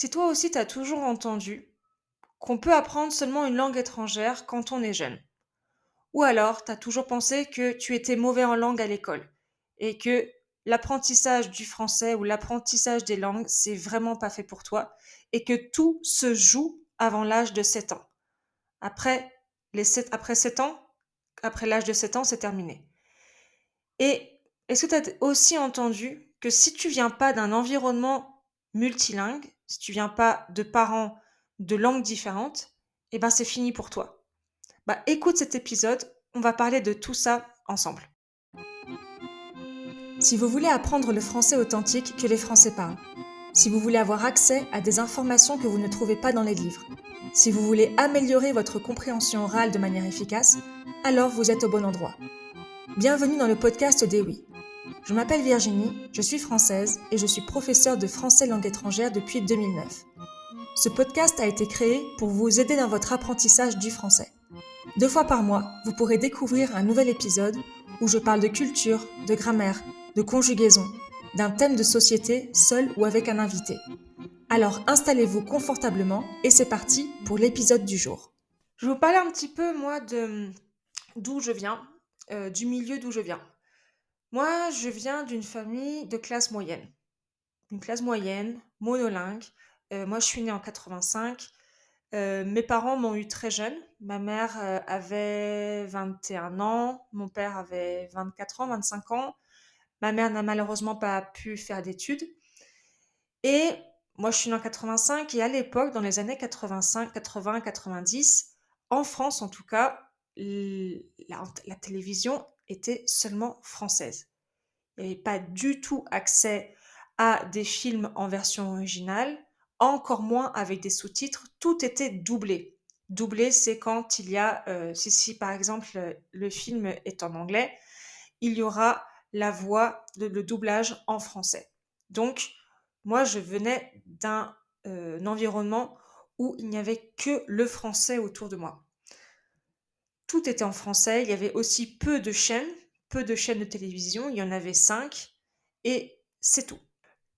Si toi aussi tu as toujours entendu qu'on peut apprendre seulement une langue étrangère quand on est jeune, ou alors tu as toujours pensé que tu étais mauvais en langue à l'école et que l'apprentissage du français ou l'apprentissage des langues, c'est vraiment pas fait pour toi et que tout se joue avant l'âge de 7 ans. Après après 7 ans, après l'âge de 7 ans, c'est terminé. Et est-ce que tu as aussi entendu que si tu viens pas d'un environnement multilingue, si tu viens pas de parents de langues différentes, eh ben c'est fini pour toi. Bah écoute cet épisode, on va parler de tout ça ensemble. Si vous voulez apprendre le français authentique que les Français parlent, si vous voulez avoir accès à des informations que vous ne trouvez pas dans les livres, si vous voulez améliorer votre compréhension orale de manière efficace, alors vous êtes au bon endroit. Bienvenue dans le podcast des Oui. Je m'appelle Virginie, je suis française et je suis professeure de français langue étrangère depuis 2009. Ce podcast a été créé pour vous aider dans votre apprentissage du français. 2 fois par mois, vous pourrez découvrir un nouvel épisode où je parle de culture, de grammaire, de conjugaison, d'un thème de société, seul ou avec un invité. Alors installez-vous confortablement et c'est parti pour l'épisode du jour. Je vais vous parler un petit peu, moi, d'où je viens, du milieu d'où je viens. Moi, je viens d'une famille de classe moyenne. Une classe moyenne, monolingue. Moi, je suis née en 85. Mes parents m'ont eu très jeune. Ma mère avait 21 ans, mon père avait 24 ans, 25 ans. Ma mère n'a malheureusement pas pu faire d'études. Et moi, je suis née en 85 et à l'époque, dans les années 85, 80, 90, en France en tout cas, la télévision était seulement française. Il n'y avait pas du tout accès à des films en version originale, encore moins avec des sous-titres. Tout était doublé. Doublé, c'est quand il y a, si par exemple le film est en anglais, il y aura la voix, le doublage en français. Donc, moi, je venais d'un environnement où il n'y avait que le français autour de moi. Tout était en français. Il y avait aussi peu de chaînes de télévision. Il y en avait 5 et c'est tout.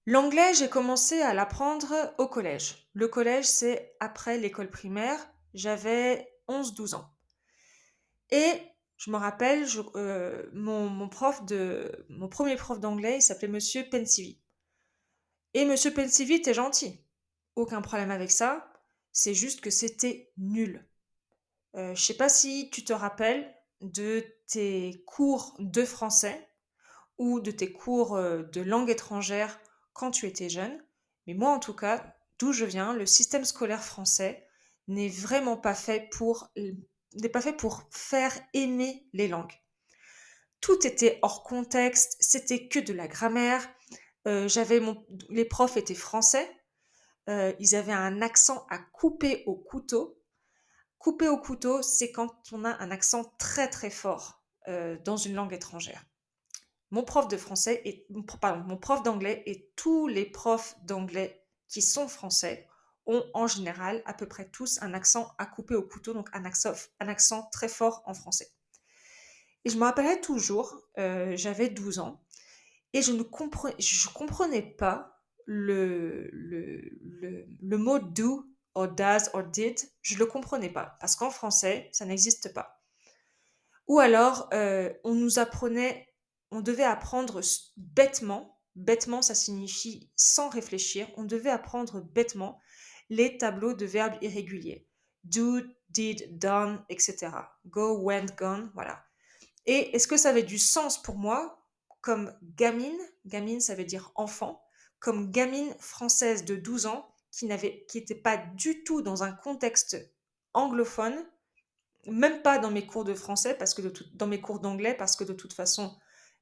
L'anglais, j'ai commencé à l'apprendre au collège. Le collège, c'est après l'école primaire. J'avais 11-12 ans. Et je me rappelle, mon premier prof d'anglais, il s'appelait Monsieur Pensivi. Et Monsieur Pensivi était gentil. Aucun problème avec ça. C'est juste que c'était nul. Je sais pas si tu te rappelles de tes cours de français ou de tes cours de langue étrangère quand tu étais jeune. Mais moi, en tout cas, d'où je viens, le système scolaire français n'est vraiment pas fait pour, n'est pas fait pour faire aimer les langues. Tout était hors contexte, c'était que de la grammaire. Les profs étaient français, ils avaient un accent à couper au couteau. Couper au couteau, c'est quand on a un accent très très fort dans une langue étrangère. Mon prof d'anglais et tous les profs d'anglais qui sont français ont en général à peu près tous un accent à couper au couteau, donc un accent très fort en français. Et je me rappellerai toujours, j'avais 12 ans et je comprenais pas le mot do or does or did, je le comprenais pas parce qu'en français, ça n'existe pas. Ou alors, on devait apprendre bêtement, bêtement ça signifie sans réfléchir, on devait apprendre bêtement les tableaux de verbes irréguliers. Do, did, done, etc. Go, went, gone, voilà. Et est-ce que ça avait du sens pour moi comme gamine, gamine ça veut dire enfant, comme gamine française de 12 ans qui n'était pas du tout dans un contexte anglophone, même pas dans mes cours de français, dans mes cours d'anglais, parce que de toute façon,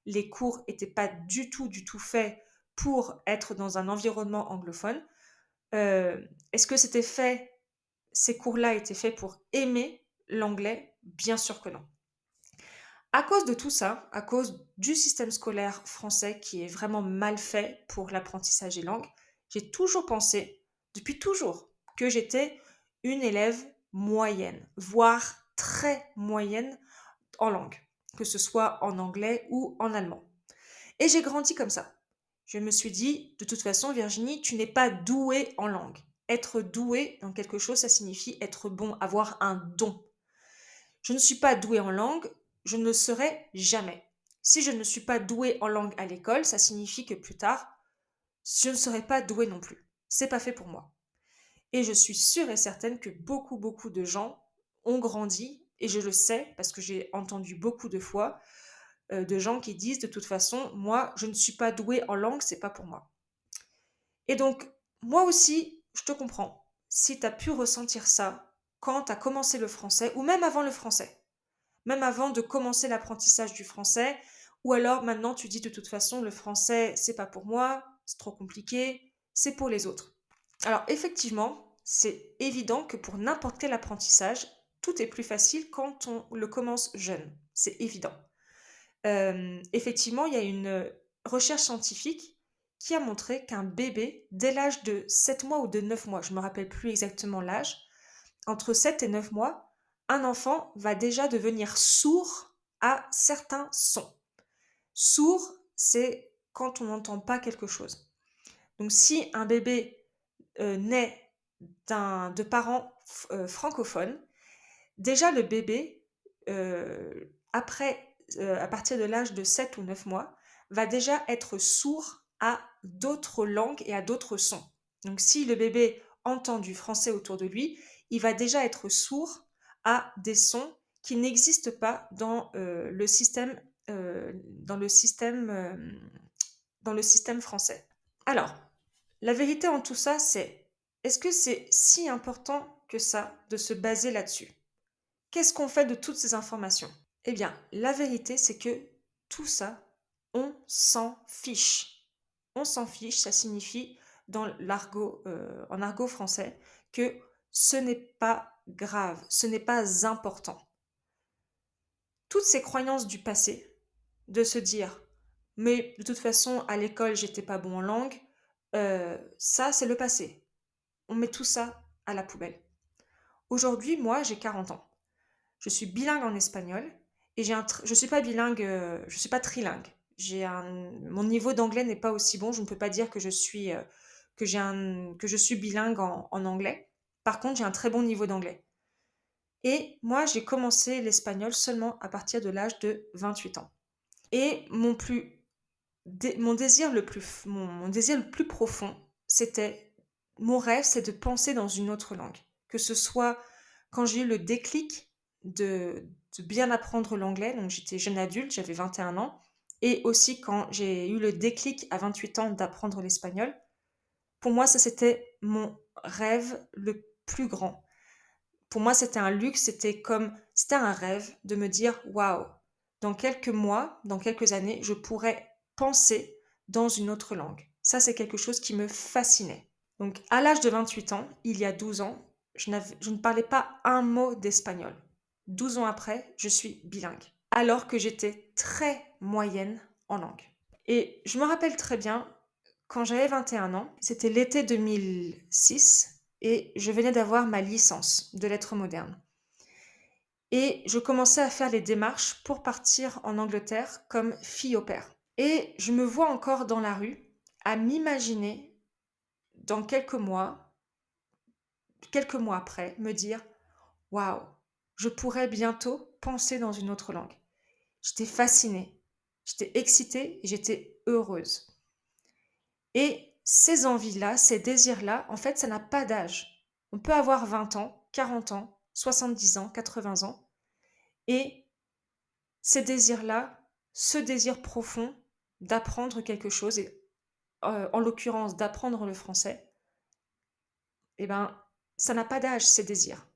les cours n'étaient pas du tout faits pour être dans un environnement anglophone. Est-ce que ces cours-là étaient faits pour aimer l'anglais? Bien sûr que non. À cause de tout ça, à cause du système scolaire français qui est vraiment mal fait pour l'apprentissage des langues, j'ai toujours pensé, depuis toujours, que j'étais une élève moyenne, voire très moyenne en langue, que ce soit en anglais ou en allemand. Et j'ai grandi comme ça. Je me suis dit, de toute façon, Virginie, tu n'es pas douée en langue. Être doué dans quelque chose, ça signifie être bon, avoir un don. Je ne suis pas doué en langue, je ne le serai jamais. Si je ne suis pas doué en langue à l'école, ça signifie que plus tard, je ne serai pas doué non plus. C'est pas fait pour moi. Et je suis sûre et certaine que beaucoup de gens ont grandi, et je le sais parce que j'ai entendu beaucoup de fois de gens qui disent de toute façon, moi, je ne suis pas doué en langue, c'est pas pour moi. Et donc, moi aussi, je te comprends. Si tu as pu ressentir ça quand tu as commencé le français, ou même avant le français, même avant de commencer l'apprentissage du français, ou alors maintenant tu dis de toute façon, le français, c'est pas pour moi, c'est trop compliqué, c'est pour les autres. Alors effectivement, c'est évident que pour n'importe quel apprentissage, tout est plus facile quand on le commence jeune. C'est évident. Effectivement, il y a une recherche scientifique qui a montré qu'un bébé, dès l'âge de 7 mois ou de 9 mois, je ne me rappelle plus exactement l'âge, entre 7 et 9 mois, un enfant va déjà devenir sourd à certains sons. Sourd, c'est quand on n'entend pas quelque chose. Donc si un bébé naît de parents francophones, déjà le bébé, à partir de l'âge de 7 ou 9 mois, va déjà être sourd à d'autres langues et à d'autres sons. Donc si le bébé entend du français autour de lui, il va déjà être sourd à des sons qui n'existent pas dans le système, dans le système français. Alors, la vérité en tout ça, c'est, est-ce que c'est si important que ça de se baser là-dessus? Qu'est-ce qu'on fait de toutes ces informations? Eh bien, la vérité, c'est que tout ça, on s'en fiche. On s'en fiche, ça signifie en argot français, que ce n'est pas grave, ce n'est pas important. Toutes ces croyances du passé, de se dire, mais de toute façon, à l'école, j'étais pas bon en langue, ça, c'est le passé. On met tout ça à la poubelle. Aujourd'hui, moi, j'ai 40 ans. Je suis bilingue en espagnol et je suis pas bilingue, je suis pas trilingue. Mon niveau d'anglais n'est pas aussi bon. Je ne peux pas dire que que je suis bilingue en anglais. Par contre, j'ai un très bon niveau d'anglais. Et moi, j'ai commencé l'espagnol seulement à partir de l'âge de 28 ans. Et mon désir le plus profond, mon rêve, c'est de penser dans une autre langue. Que ce soit quand j'ai eu le déclic de bien apprendre l'anglais, donc j'étais jeune adulte, j'avais 21 ans, et aussi quand j'ai eu le déclic à 28 ans d'apprendre l'espagnol, pour moi, ça c'était mon rêve le plus grand. Pour moi, c'était un luxe, c'était un rêve de me dire, waouh, dans quelques mois, dans quelques années, je pourrais penser dans une autre langue. Ça, c'est quelque chose qui me fascinait. Donc, à l'âge de 28 ans, il y a 12 ans, je ne parlais pas un mot d'espagnol. 12 ans après, je suis bilingue. Alors que j'étais très moyenne en langue. Et je me rappelle très bien, quand j'avais 21 ans, c'était l'été 2006, et je venais d'avoir ma licence de lettres modernes. Et je commençais à faire les démarches pour partir en Angleterre comme fille au pair. Et je me vois encore dans la rue à m'imaginer dans quelques mois après, me dire waouh, je pourrais bientôt penser dans une autre langue. J'étais fascinée, j'étais excitée et j'étais heureuse. Et ces envies-là, ces désirs-là, en fait, ça n'a pas d'âge. On peut avoir 20 ans, 40 ans, 70 ans, 80 ans. Et ces désirs-là, ce désir profond d'apprendre quelque chose, et en l'occurrence d'apprendre le français, eh ben, ça n'a pas d'âge, ces désirs.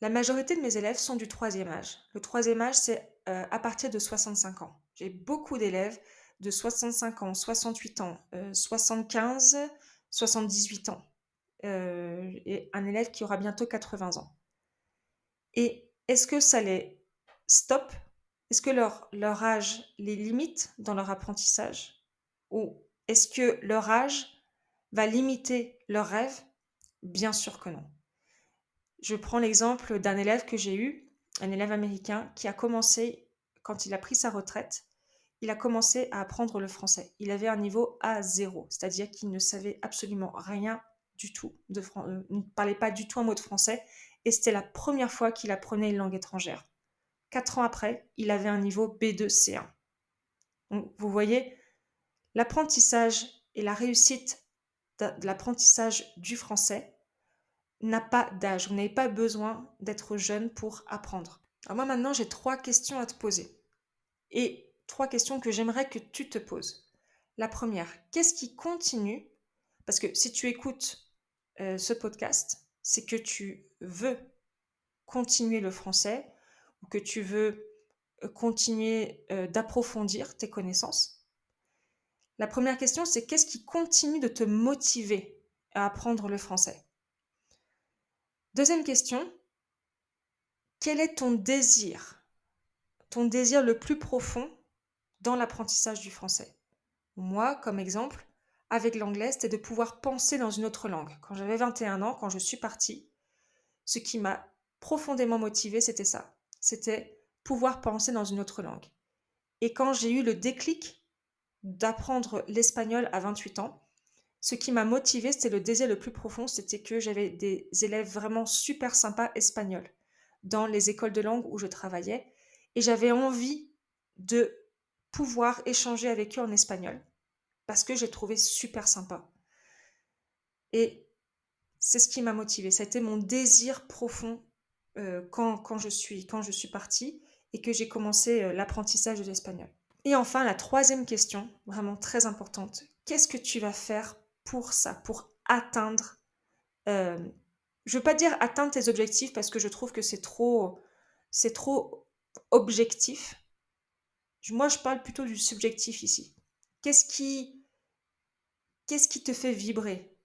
La majorité de mes élèves sont du troisième âge. Le troisième âge, c'est à partir de 65 ans. J'ai beaucoup d'élèves de 65 ans, 68 ans, 75, 78 ans. Et un élève qui aura bientôt 80 ans. Et est-ce que ça les stoppe? Est-ce que leur âge les limite dans leur apprentissage? Ou est-ce que leur âge va limiter leurs rêves? Bien sûr que non. Je prends l'exemple d'un élève que j'ai eu, un élève américain qui a commencé, quand il a pris sa retraite, il a commencé à apprendre le français. Il avait un niveau A0, c'est-à-dire qu'il ne savait absolument rien du tout, ne parlait pas du tout un mot de français, et c'était la première fois qu'il apprenait une langue étrangère. 4 ans après, il avait un niveau B2 C1. Donc, vous voyez, l'apprentissage et la réussite de l'apprentissage du français n'a pas d'âge. Vous n'avez pas besoin d'être jeune pour apprendre. Alors moi maintenant, j'ai 3 questions à te poser. Et 3 questions que j'aimerais que tu te poses. La première, qu'est-ce qui continue? Parce que si tu écoutes ce podcast, c'est que tu veux continuer le français ou que tu veux continuer d'approfondir tes connaissances. La première question, c'est qu'est-ce qui continue de te motiver à apprendre le français? Deuxième question, quel est ton désir le plus profond dans l'apprentissage du français? Moi, comme exemple, avec l'anglais, c'était de pouvoir penser dans une autre langue. Quand j'avais 21 ans, quand je suis partie, ce qui m'a profondément motivée, c'était ça. C'était pouvoir penser dans une autre langue. Et quand j'ai eu le déclic d'apprendre l'espagnol à 28 ans, ce qui m'a motivée, c'était le désir le plus profond, c'était que j'avais des élèves vraiment super sympas espagnols dans les écoles de langue où je travaillais. Et j'avais envie de pouvoir échanger avec eux en espagnol parce que j'ai trouvé super sympa. Et c'est ce qui m'a motivée. Ça a été mon désir profond quand je suis partie et que j'ai commencé l'apprentissage de l'espagnol. Et enfin, la troisième question, vraiment très importante. Qu'est-ce que tu vas faire pour ça, pour atteindre je ne veux pas dire atteindre tes objectifs parce que je trouve que c'est trop objectif. Moi, je parle plutôt du subjectif ici. Qu'est-ce qui te fait vibrer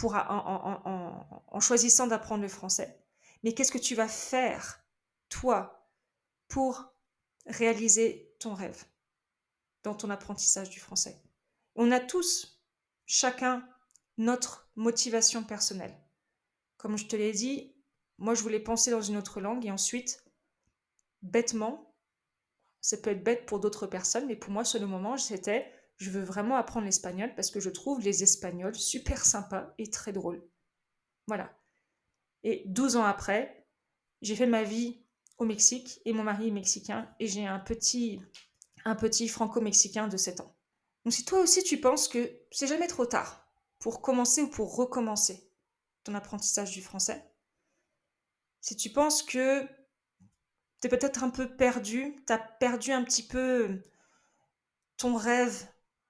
en choisissant d'apprendre le français? Mais qu'est-ce que tu vas faire, toi, pour réaliser ton rêve dans ton apprentissage du français? On a tous, chacun, notre motivation personnelle. Comme je te l'ai dit, moi, je voulais penser dans une autre langue et ensuite, bêtement, ça peut être bête pour d'autres personnes, mais pour moi, sur le moment, c'était je veux vraiment apprendre l'espagnol parce que je trouve les Espagnols super sympas et très drôles. Voilà. Et 12 ans après, j'ai fait ma vie au Mexique et mon mari est mexicain et j'ai un petit franco-mexicain de 7 ans. Donc si toi aussi tu penses que c'est jamais trop tard pour commencer ou pour recommencer ton apprentissage du français, si tu penses que tu es peut-être un peu perdu, tu as perdu un petit peu ton rêve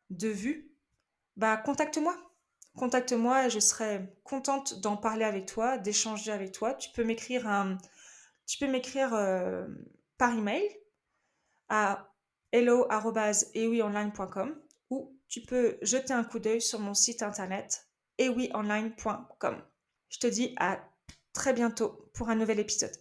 de vue, bah contacte-moi. Contacte-moi et je serai contente d'en parler avec toi, d'échanger avec toi. Tu peux m'écrire par email à hello@ewionline.com ou tu peux jeter un coup d'œil sur mon site internet ewionline.com. Je te dis à très bientôt pour un nouvel épisode.